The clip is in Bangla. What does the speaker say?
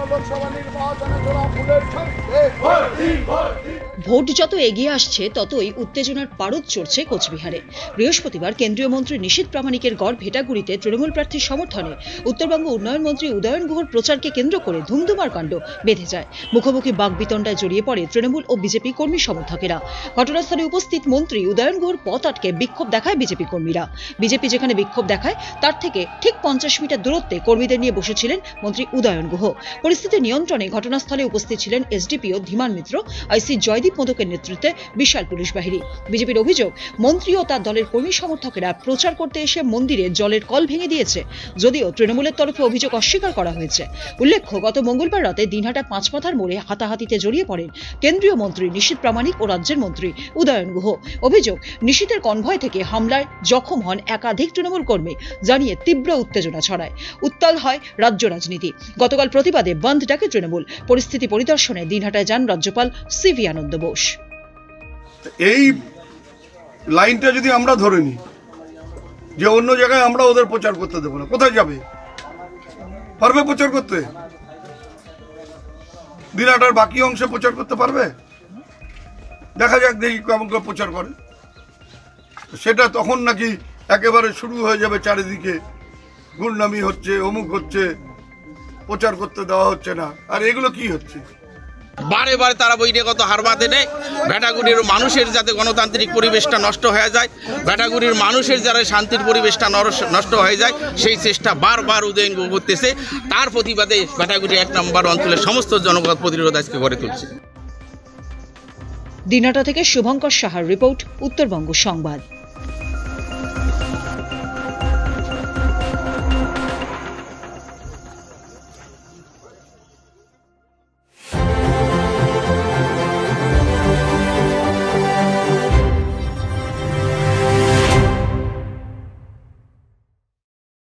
লোকসভা নির্বাচনে তোলা ফুলের ভোট যত এগিয়ে আসছে ততই উত্তেজনার পারদ চড়ছে কোচবিহারে। বৃহস্পতিবার কেন্দ্রীয় মন্ত্রী নিশীথ প্রামাণিকের গড় ভেটাগুড়িতে তৃণমূল প্রার্থীর সমর্থনে উত্তরবঙ্গ উন্নয়ন মন্ত্রী উদয়ন গুহর প্রচারকে কেন্দ্র করে ধুমধুমার কাণ্ড বেঁধে যায়। মুখোমুখি বাকবিতণ্ডায় জড়িয়ে পড়ে তৃণমূল ও বিজেপি কর্মী সমর্থকেরা। ঘটনাস্থলে উপস্থিত মন্ত্রী উদয়ন গুহর পথ আটকে বিক্ষোভ দেখায় বিজেপি কর্মীরা। বিজেপি যেখানে বিক্ষোভ দেখায় তার থেকে ঠিক 50 মিটার দূরত্বে কর্মীদের নিয়ে বসেছিলেন মন্ত্রী উদয়ন গুহ। পরিস্থিতি নিয়ন্ত্রণে ঘটনাস্থলে উপস্থিত ছিলেন এসডিপিও ধীমান মিত্র, আইসি জয়দীপ মোদকের নেতৃত্বে বিশাল পুলিশ বাহিনী। বিজেপির অভিযোগ, মন্ত্রী ও তার দলের কর্মী সমর্থকেরা প্রচার করতে এসে মন্দিরে জলের কল ভেঙে দিয়েছে, যদিও তৃণমূলের তরফে অভিযোগ অস্বীকার করা হয়েছে। উল্লেখ্য, গত মঙ্গলবার রাতে দিনহাটা পাঁচমাথার মোড়ে হাতাহাতিতে জড়িয়ে পড়েন কেন্দ্রীয় মন্ত্রী নিশীথ প্রামাণিক ও রাজ্যের মন্ত্রী উদয়ন গুহ। অভিযোগ, নিশীথের কনভয় থেকে হামলায় জখম হন একাধিক তৃণমূল কর্মী, জানিয়ে তীব্র উত্তেজনা ছড়ায়। উত্তাল হয় রাজ্য রাজনীতি। গতকাল প্রতিবাদে বন্ধ ডাকে তৃণমূল। পরিস্থিতি পরিদর্শনে দিনহাটায় যান রাজ্যপাল সিভি আনন্দ বোস। এই লাইনটা যদি আমরা ধরে নিই যে অন্য জায়গায় আমরা ওদের প্রচার করতে দেবো না, কোথায় যাবে? পারবে প্রচার করতে? দিনহাটার বাকি অংশে প্রচার করতে পারবে? দেখা যাক, দেখি কেমন করে প্রচার করে। সেটা তখন নাকি একেবারে শুরু হয়ে যাবে, চারিদিকে গুন্ডামি হচ্ছে, অমুক হচ্ছে, প্রচার করতে দেওয়া হচ্ছে না। আর এগুলো কি হচ্ছে? বারে বারে তারা বহিরাগত হারবাদে নেয়। ভেটাগুড়ির মানুষের যাতে গণতান্ত্রিক পরিবেশটা নষ্ট হয়ে যায়, ভেটাগুড়ির মানুষের যারা শান্তির পরিবেশটা নষ্ট হয়ে যায়, সেই চেষ্টা বারবার উদয়ন গুহ করতেছে। তার প্রতিবাদে ভেটাগুড়ি 1 নম্বর অঞ্চলের সমস্ত জনগণ প্রতিরোধ আজকে গড়ে তুলছে। দিনহাটা থেকে শুভঙ্কর সাহার রিপোর্ট, উত্তরবঙ্গ সংবাদ।